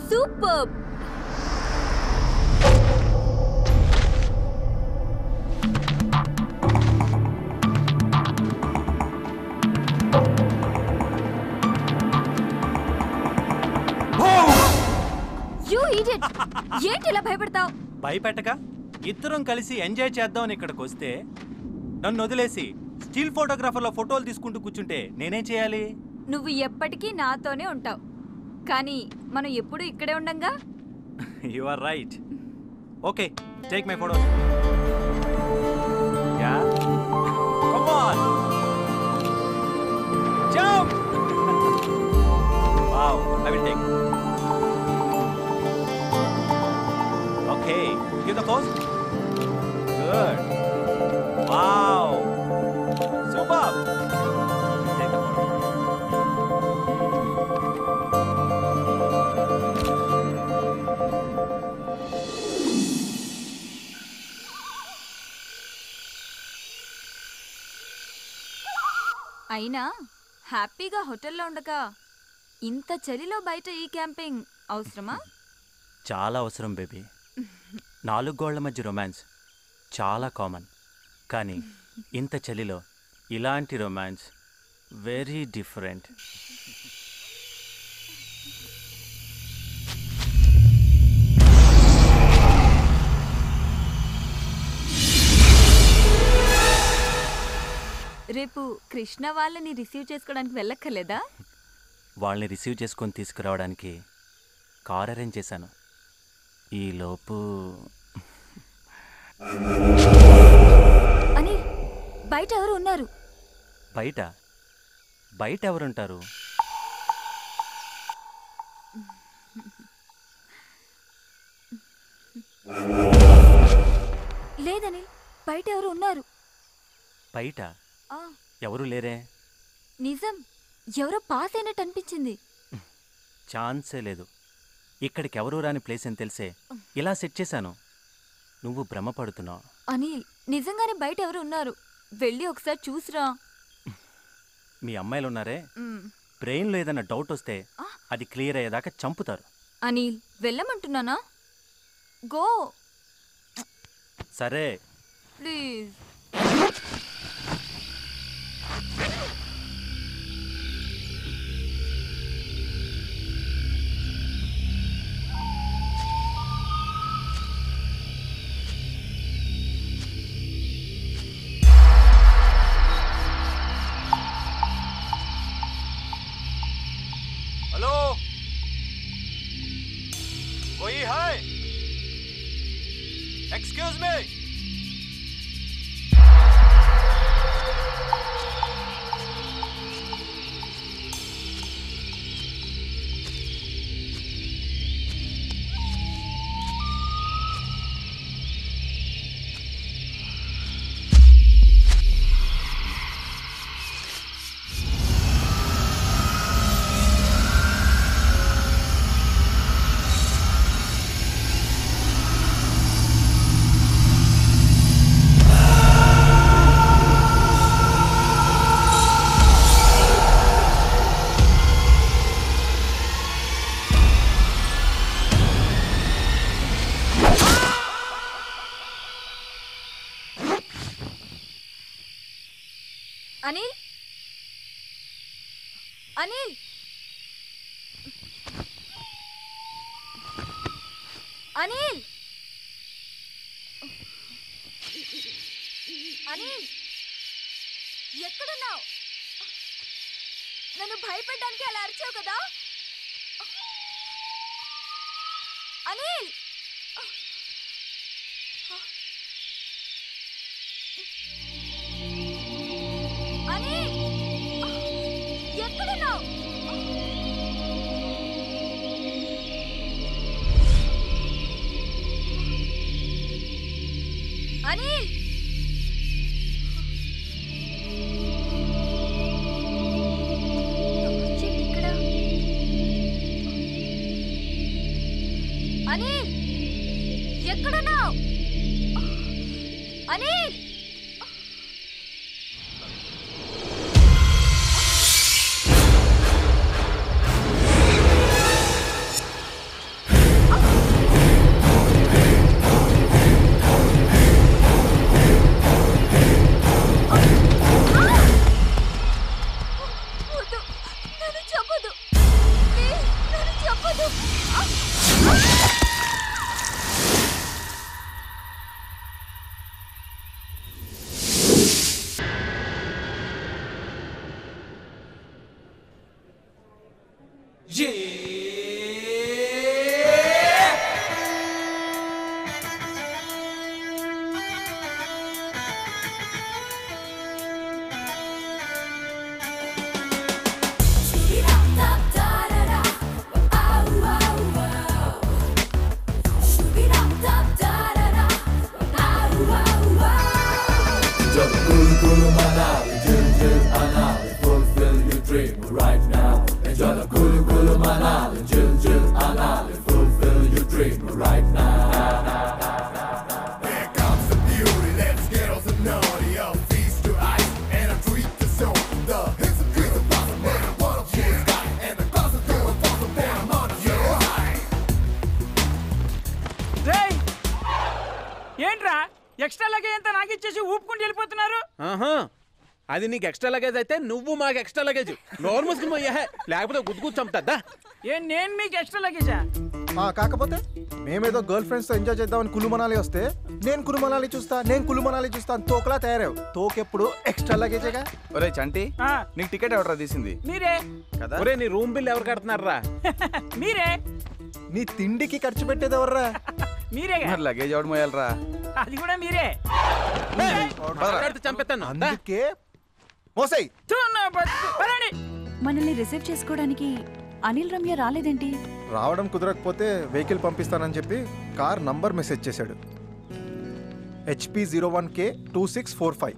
Super. ఏంటి ఇలా భయపడతావు? భయపెట్టక ఇద్దరం కలిసి ఎంజాయ్ చేద్దామని ఇక్కడికి వస్తే నన్ను వదిలేసి స్టిల్ ఫోటోగ్రాఫర్లో ఫోటోలు తీసుకుంటూ కూర్చుంటే నేనేం చేయాలి? నువ్వు ఎప్పటికీ నాతోనే ఉంటావు, కానీ మనం ఎప్పుడు ఇక్కడే ఉండంగా. You are right. Okay, take my photos. Yeah, come on, jump. Wow, I will take. Okay, give the pose. Good. Wow, super. Take the photo. అయినా హ్యాపీగా హోటల్లో ఉండగా ఇంత చలిలో బయట ఈ క్యాంపింగ్ అవసరమా? చాలా అవసరం బేబీ. 4 గోళ్ల మధ్య రొమాన్స్ చాలా కామన్, కానీ ఇంత చలిలో ఇలాంటి రొమాన్స్ వెరీ డిఫరెంట్. రేపు కృష్ణ వాళ్ళని రిసీవ్ చేసుకోవడానికి వెళ్ళక్కర్లేదా? వాళ్ళని రిసీవ్ చేసుకొని తీసుకురావడానికి కార్ అరేంజ్ చేశాను. ఈలోపు అని బయట ఎవరు ఉన్నారు? బయట బయట ఎవరుంటారు? లేదని బయట ఎవరు ఉన్నారు. బయట ఎవరు లేరే. నిజం, ఎవరో పాస్ అయినట్టు అనిపించింది. ఛాన్సే లేదు. ఇక్కడికి ఎవరు రాని ప్లేస్ అని తెలిసే ఇలా సెట్ చేశాను. నువ్వు భ్రమపడుతున్నావు. అనిల్, నిజంగానే బయట ఎవరు ఉన్నారు, వెళ్ళి ఒకసారి చూసిరా. మీ అమ్మాయిలు ఉన్నారే, బ్రెయిన్లో ఏదైనా డౌట్ వస్తే అది క్లియర్ అయ్యేదాకా చంపుతారు. అనిల్, వెళ్ళమంటున్నానా? గో. సరే ప్లీజ్. हेलो, कोई है? Excuse me. అనిల్, అనిల్, అనిల్, అనిల్, ఎక్కడున్నావు? నన్ను భయపెట్టడానికి అలా అరిచావు కదా అనిల్. అనిల్, ఎక్కడున్నావు? అనిల్, ఇక్కడ. అనిల్, ఎక్కడున్నావు? అనిల్, ఏంట్రా ఎక్స్ట్రా లగేజ్ అంతా నాకు ఇచ్చేసి ఊపుకుంటూ వెళ్ళిపోతున్నారు. అది నీకు ఎక్స్ట్రా లగేజ్ అయితే నువ్వు మాకు ఎక్స్ట్రా లగేజ్. నోరు మూసుకుని పోయా, లేకపోతే గుద్దుకు చంపుతా. నేను మీకు ఎక్స్ట్రా లగేజా? కాకపోతే మేమేదో గర్ల్ ఫ్రెండ్స్ తో ఎంజాయ్ చేద్దామని కులు మనాలి వస్తే నేను కులు మనాలి చూస్తా అని తోకలా తయారావు. తోకెప్పుడు ఎక్స్ట్రా లగేజేగా. ఒరే చంటి, నీకు టికెట్ ఎవడరా తీసింది? మీరే కదా. ఒరే నీ రూమ్ బిల్ ఎవరు కడుతున్నారా? మీరే. నీ తిండికి ఖర్చు పెట్టేది ఎవర్రా? మీరే. మరి లగేజ్ ఎవడు మోయాలరా? అది కూడా మీరే. చంపేస్తాను. అందుకే మోసై మనల్ని రిసీవ్ చేసుకోవడానికి అనిల్ రమ్య రాలేదేంటి? రావడం కుదరకపోతే వెహికల్ పంపిస్తానని చెప్పి కార్ నంబర్ మెసేజ్ చేశాడు. HP 01K 2645.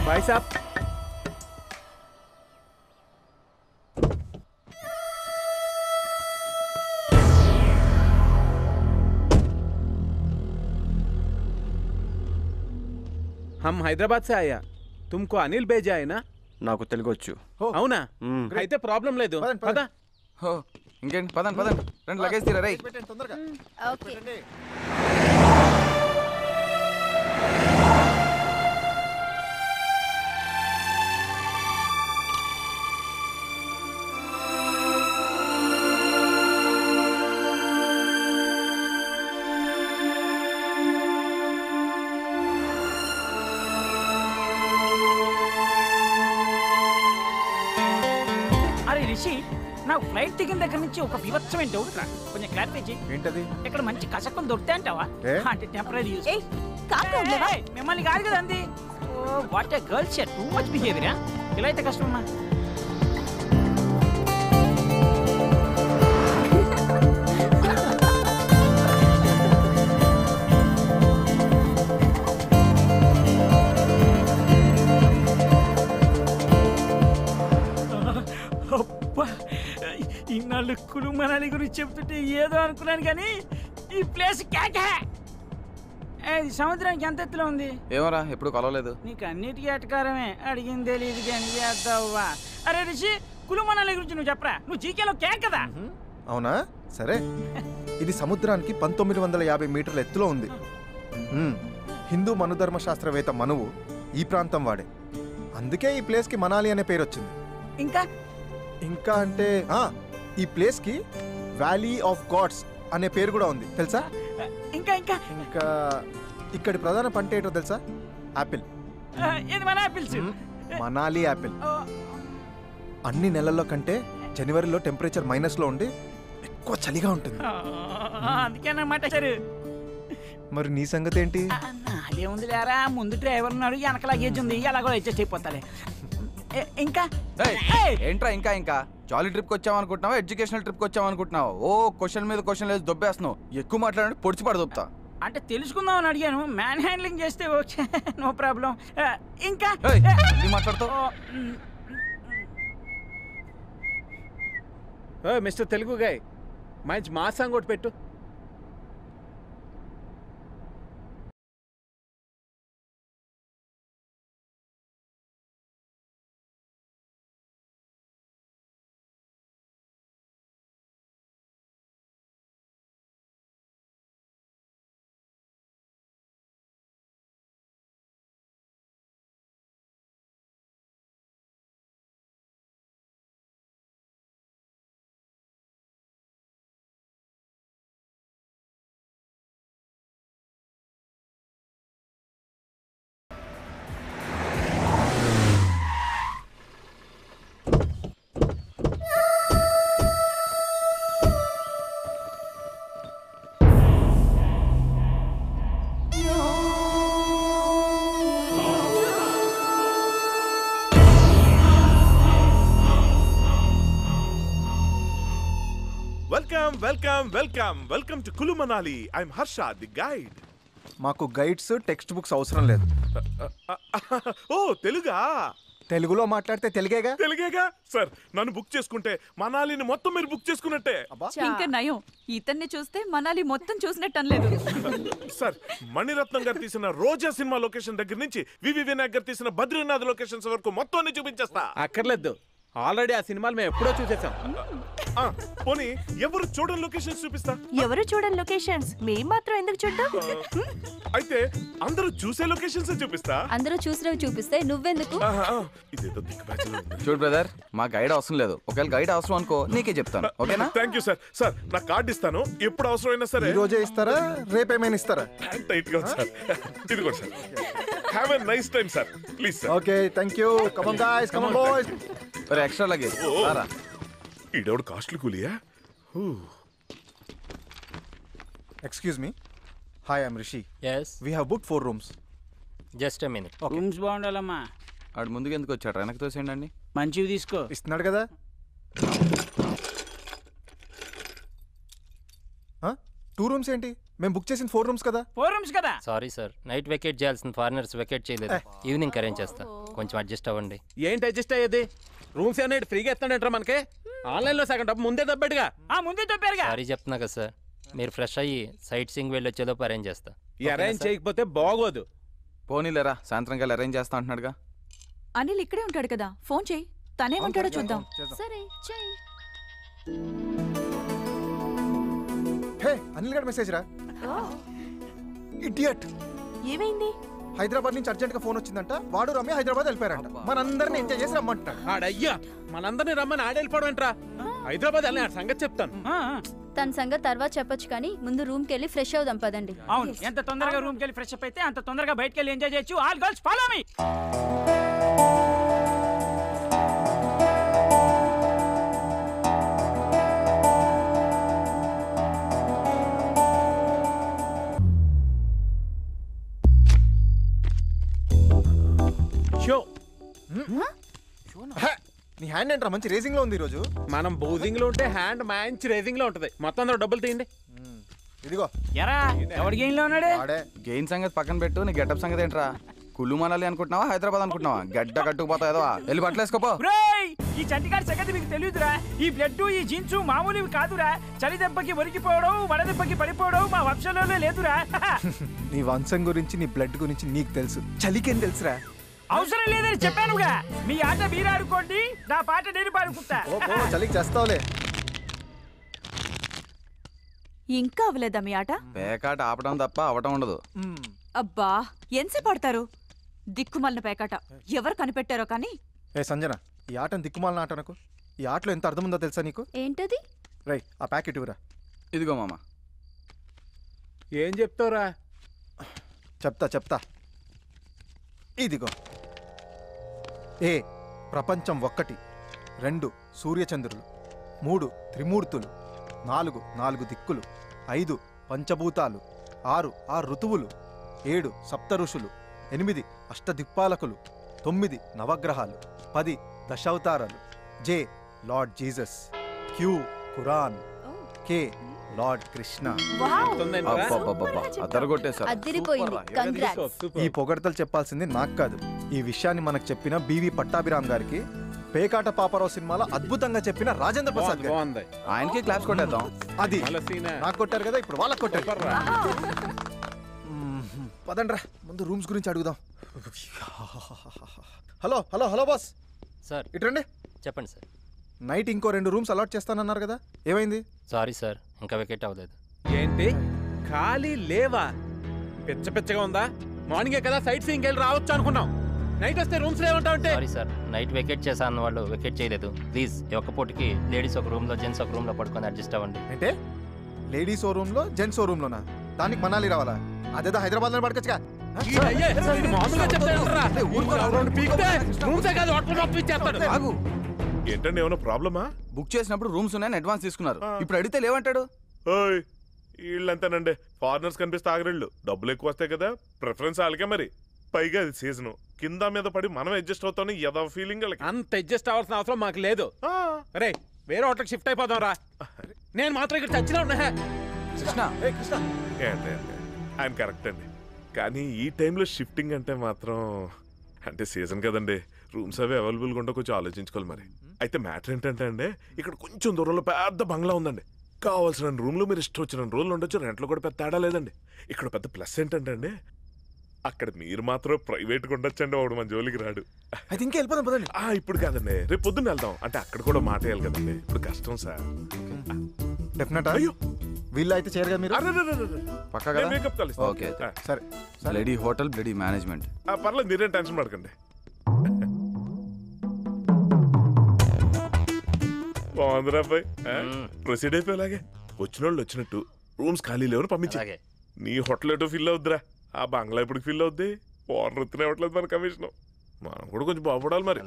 भाई साहब, हम हैदराबाद से आया. तुमको अनिल भेजा है ना? నాకు తెలుగు వచ్చు. అవునా? అయితే ప్రాబ్లం లేదు. పద. ఇంకేంటి, పదండి రెండు లగేజ్ తీరా రేయ్. తొందరగా. ఓకే. నాకు ఫ్లైట్ దిగిన దగ్గర నుంచి ఒక వివత్సమైన డౌట్ రా, కొంచెం క్లారిఫై చేయి. ఏంటది? ఇక్కడ మంచి కసకం దొరుకుతాయి అంటావా? అంటే టెంపరీ యూస్. మిమ్మల్ని కాదు కదా అంది. Oh what a girl share, too much behaviour. ఇలా అయితే కష్టమమ్మా. ఇన్నాళ్ళు కులు మనాలి గురించి చెప్తుంటే ఏదో అనుకున్నాను కానీ ఈ ప్లేస్ క్యాకే. సముద్రానికి ఎంత ఎత్తులో ఉంది? ఏమరా, ఎప్పుడు కలవలేదు. నీకు అన్నిటికీ అటకారమే, అడిగింది తెలియదు కానీ చేద్దావా. అరే రిషి, కులు మనాలి గురించి నువ్వు చెప్పరా, నువ్వు జీకేలో క్యాక్ కదా. అవునా, సరే. ఇది సముద్రానికి 1950 మీటర్ల ఎత్తులో ఉంది. హిందూ మనుధర్మ శాస్త్రవేత్త మనువు ఈ ప్రాంతం వాడే. అందుకే ఈ ప్లేస్కి మనాలి అనే పేరు వచ్చింది. ఇంకా అంటే ఈ ప్లేస్కి వ్యాలీ ఆఫ్ గాడ్స్ అనే పేరు కూడా ఉంది, తెలుసా? ఇంకా ఇక్కడి ప్రధాన పంట ఏంటో తెలుసా? యాపిల్. మనాలి యాపిల్. అన్ని నెలల్లో కంటే జనవరిలో టెంపరేచర్ మైనస్లో ఉండి ఎక్కువ చలిగా ఉంటుంది. మరి నీ సంగతి ఏంటి? అదేముంది లేరా, ముందు డ్రైవర్ ఉన్నాడు, వెనక లగేజ్ ఉంది, ఎలాగో అడ్జస్ట్ అయిపోతాలే. ఇంకా ఏంట్రా ఇంకా జాలీ ట్రిప్కి వచ్చామనుకుంటున్నావా, ఎడ్యుకేషనల్ ట్రిప్కి వచ్చామనుకుంటున్నావా? ఓ క్వశ్చన్ మీద క్వశ్చన్ లేదు దొబ్బేస్తున్నావు. ఎక్కువ మాట్లాడండి పొడిచి పడదొబ్బా. అంటే తెలుసుకుందాం అని అడిగాను, మ్యాన్ హ్యాండ్లింగ్ చేస్తే ఓకే, నో ప్రాబ్లం. ఇంకా మాట్లాడుతావు. మిస్టర్ తెలుగు గాయ్, మంచి మా సాంగ్ ఒకటి పెట్టు. Welcome welcome welcome welcome to Kullu Manali. I'm Harsha, the guide. మాకు గైడ్స్ టెక్స్ట్ బుక్స్ అవసరం లేదు. ఓ తెలుగా? తెలుగులో మాట్లాడితే తెలుగేగా. తెలుగేగా సార్. నన్ను బుక్ చేసుకుంటే మనాలిని మొత్తం మీరు బుక్ చేసుకున్నట్టే. ఇంకా నయం, ఇతన్ని చూస్తే మనాలి మొత్తం చూసినట్టు అనలేదు. సార్, మణిరత్నం గారు తీసిన రోజా సినిమా లొకేషన్ దగ్గర నుంచి వివి వినాయక్ గారు తీసిన బద్రీనాథ్ లొకేషన్స్ వరకు మొత్తం అన్ని చూపించేస్తా. అక్కర్లేదు, ఆల్రెడీ ఆ సినిమాలు మేము ఎప్పుడో చూసేసాం. పోనీ ఎవరు చూడని లొకేషన్స్ చూపిస్తా. ఎవరు చూడని లొకేషన్స్ మేం మాత్రం ఎందుకు చూద్దాం? అయితే అందరూ చూసే లొకేషన్స్ చూపిస్తా. అందరూ చూసినవి చూపిస్తే నువ్వెందుకు? ఇదేదో దిక్కుబాజీలో ఉంది. చూడు బ్రదర్, మా గైడ్ అవసరం లేదు. ఒకవేళ గైడ్ అవసరం అనుకో నీకే చెప్తాను, ఓకేనా? Thank you sir. సార్, నా కార్డు ఇస్తాను, ఎప్పుడు అవసరమైనా సరే. ఈ రోజే ఇస్తారా, రేపేమైనా ఇస్తారా? టైట్ గా సార్. ఇదిగో sir. Have a nice time sir. Please sir. Okay, thank you. Come on guys, come on boys. మరి ఎక్స్ట్రా లగేజ్ రారా. ఈడెవడు కాస్ట్లీ కూలియా? Excuse me. Hi, I'm Rishi. Yes, we have book 4 rooms. Just a minute. Rooms బాగుండాలమ్మా. ఆడు ముందుకు ఎందుకు వచ్చాడు? వెనక్కి తోసేయండి. మంచివి తీసుకో. ఇస్తున్నాడు కదా. 2 rooms ఏంటి? మేము బుక్ చేసిన 4 rooms కదా. 4 rooms కదా. సారీ సార్, నైట్ వెకేట్ చేయాల్సిన ఫారినర్స్ వెకేట్ చేయలేదు. ఈవినింగ్ అరేంజ్ చేస్తా, కొంచెం అడ్జస్ట్ అవ్వండి. ఏంటి అడ్జస్ట్ అయ్యేది? రూమ్స్ ఏమైనా ఫ్రీగా ఇస్తాడంటారా మనకి? ఆన్లైన్లో సగం డబ్బు ముందే దబ్బేట్టుగా. ముందే చెప్పారుగా. సారీ చెప్తున్నా కదా సార్, మీరు ఫ్రెష్ అయ్యి సైట్ సీయింగ్ వెళ్ళి వచ్చేలోపు అరేంజ్ చేస్తా. ఈ అరేంజ్ చేయకపోతే బాగోదు. పోనీలేరా, సాయంత్రం కల్లా అరేంజ్ చేస్తా అంటున్నాడుగా. అనిల్ ఇక్కడే ఉంటాడు కదా, ఫోన్ చేయి, తనేమంటాడో చూద్దాం. సరే చెయ్. హే, అనిల్ గడ్ మెసేజ్ రా. ఇడియట్. ఏమైంది? హైదరాబాద్ నుంచి అర్జెంట్ గా ఫోన్ వచ్చిందంట. వాడు రమ్య హైదరాబాద్ వెళ్ళిపోయారంట. మనందరిని ఎంజాయ్ చేసి రమ్మంటాడు. ఆడయ్యా, మనందరినీ రమ్మని ఆడెళ్ళిపోవడం ఏంట్రా? హైదరాబాద్ వెళ్ళిన సంగతి చెప్తాను. తన సంగతి తర్వాత చెప్పొచ్చు, కానీ ముందు రూమ్ కి వెళ్ళి ఫ్రెష్ అవుదాం పదండి. అవును, ఎంత తొందరగా రూమ్ కి వెళ్ళి ఫ్రెష్ అప్ అయితే అంత తొందరగా బయటకి వెళ్ళి ఎంజాయ్ చేయొచ్చు. All girls follow me. నీ హ్యాండ్ ఏంట్రా మంచి రేసింగ్ లో ఉంది ఈ రోజు. మనం బౌజింగ్ లో ఉంటే హ్యాండ్ మంచి రేసింగ్ లో ఉంటది. మొత్తం అందరూ డబ్బులు తీయండి. ఇదిగో. ఎరా, ఎవడి గేమ్ లో ఉన్నాడు? గెయిన్ సంగతి పక్కన పెట్టు, నీ గెటప్ సంగతి ఏంట్రా? కుల్లు మనాలి అనుకుంటున్నావా, హైదరాబాద్ అనుకుంటున్నావా? గడ్డ కట్టుకుపోతా ఏదో వెళ్ళి బట్టలు వేసుకోపో. ఈ చంటిగాడి సంగతి మీకు తెలియదురా. ఈ బ్లడ్, ఈ జీన్స్ మామూలువి కాదురా. చలి దెబ్బకి ఒరిగిపోవడం, వడ దెబ్బకి పడిపోవడం మా వంశంలోనే లేదురా. నీ వంశం గురించి, నీ బ్లడ్ గురించి నీకు తెలుసు, చలికేం తెలుసురా? అవసరం లేదని చెప్పానుగా. మీ ఆట మీరు ఆడుకోండి, నా పాట నేను పాడుకుంటా. చలికి చేస్తావులే. ఇంకా అవ్వలేదా మీ ఆట? పేకాట ఆపడం తప్ప అవటం ఉండదు. అబ్బా, ఎంతసేపు పడతారు? దిక్కుమల్లిన పేకాట ఎవరు కనిపెట్టారో కానీ. ఏ సంజన, ఈ ఆటను దిక్కుమాలిన ఆట నాకు. ఈ ఆటలో ఎంత అర్థం ఉందో తెలుసా నీకు? ఏంటది? రై, ఆ ప్యాకెట్ ఇవ్వరా. ఇదిగో మామ. ఏం చెప్తావురా? చెప్తా. ఇదిగో. ఏ ప్రపంచం 1, 2 సూర్యచంద్రులు, 3 త్రిమూర్తులు, 4 దిక్కులు, 5 పంచభూతాలు, 6 ఋతువులు, 7 సప్త ఋషులు, 8 అష్టదిక్పాలకులు, 9 నవగ్రహాలు, 10 దశావతారాలు, జే లార్డ్ జీసస్, క్యూ ఖురాన్, కే లార్డ్ కృష్ణ. అదిరిపోయింది, కంగ్రాట్స్. ఈ పొగడతలు చెప్పాల్సింది నాకు కాదు, ఈ విషయాన్ని మనకు చెప్పిన బివి పట్టాభిరామ్ గారికి, పేకాట పాపరావు సినిమాలో అద్భుతంగా చెప్పిన రాజేంద్ర ప్రసాద్ గారు. ఆయనకి క్లాప్స్ కొట్టేద్దాం. అది నాకు కొట్టారు కదా, ఇప్పుడు వాళ్ళకి కొట్టారు. పదండ్రా, ముందు రూమ్స్ గురించి అడుగుదాం. హలో బాస్ సార్, ఇటండి. చెప్పండి సార్. నైట్ ఇంకో 2 rooms అలాట్ చేస్తానన్నారు కదా, ఏమైంది? సారీ సార్, ఇంకా వెకేట్ అవ్వలేదు. ఏంటి ఖాళీ లేవా? పిచ్చగా ఉందా? మార్నింగే కదా సైట్ సీయింగ్ వెళ్ళి రావచ్చు అనుకున్నాం. నైట్ వస్తే రూమ్స్ లేవంటావంటే. సారీ సార్, నైట్ వెకేట్ చేసా అన్న వాళ్ళు వెకేట్ చేయలేదు. ప్లీజ్ ఒక్క పూటకి లేడీస్ ఒక రూమ్ లో, జెంట్స్ ఒక రూమ్ లో పడుకొని అడ్జస్ట్ అవ్వండి. అంటే లేడీస్ ఓ రూమ్ లో, జెంట్స్ ఓ రూమ్ లోనా? దానికి మనాలి రావాలా? అదేదో హైదరాబాద్ లో పడకొచ్చుగా. ఏంటండి, ఏమైనా ప్రాబ్లమా? బుక్ చేసినప్పుడు రూమ్స్ ఉన్నాయని అడ్వాన్స్ తీసుకున్నారు, ఇప్పుడు అడిగితే లేవంటాడు. వీళ్ళంతేనండి, ఫారినర్స్ కనిపిస్తే ఆగరిళ్ళు. డబ్బులు ఎక్కువ వస్తాయి కదా, ప్రిఫరెన్స్ వాళ్ళకే. మరి పైగా అది సీజన్, కింద మీద పడి మనం అడ్జస్ట్ అవుతాం. ఏదో ఫీలింగ్. అంత అడ్జస్ట్ అవ్వాల్సిన అవసరం మాకు లేదు. అరే, వేరే హోటల్కి షిఫ్ట్ అయిపోదాం రా. నేను మాత్రం ఇక్కడ చచ్చినా ఉన్నా కృష్ణ ఏంటి ఆయన కరెక్ట్ అండి, కానీ ఈ టైంలో షిఫ్టింగ్ అంటే మాత్రం అంటే సీజన్ కదండి, రూమ్స్ అవి అవైలబుల్గా ఉంటే కొంచెం ఆలోచించుకోవాలి మరి. అయితే మ్యాటర్ ఏంటంటే అండి, ఇక్కడ కొంచెం దూరంలో పెద్ద బంగ్లా ఉందండి. కావాల్సిన రూమ్లో మీరు ఇష్టం వచ్చిన రోజులు ఉండొచ్చు, రెంట్లో కూడా పెద్ద తేడా లేదండి. ఇక్కడ పెద్ద ప్లస్ ఏంటంటే అండి, అక్కడ మీరు మాత్రం ప్రైవేట్గా ఉండొచ్చండి, వాడు మన జోలికి రాడు. అయితే ఇంకా వెళ్ళిపోదాం పదండి. ఇప్పుడు కాదండి, రేపు పొద్దున్న వెళ్దాం. అంటే అక్కడ కూడా మాట వేయాలి కదండి, ఇప్పుడు కష్టం సార్. డెఫినెట్. అయ్యో వీళ్ళు అయితే చేయరు కదా మీరు? పక్కా కదా? మేకప్ కలుస్తాం. ఓకే సరే బ్లడీ హోటల్ బ్లడీ మేనేజ్మెంట్. పర్లేదు, మీరేం టెన్షన్ పడకండి. బాగుందిరా అబ్బాయి, ప్రొసీడ్ అయిపోయేలాగే. వచ్చిన వాళ్ళు వచ్చినట్టు రూమ్స్ ఖాళీ లేవని పంపించి, నీ హోటల్ ఎటో ఫిల్ అవుద్దిరా, ఆ బంగ్లా ఇప్పుడు ఫిల్ అవుద్ది. ఓనర్ ఎత్తునే ఇవ్వట్లేదు మన కమిషన్, మనం కూడా కొంచెం బాగుపడాలి మరి.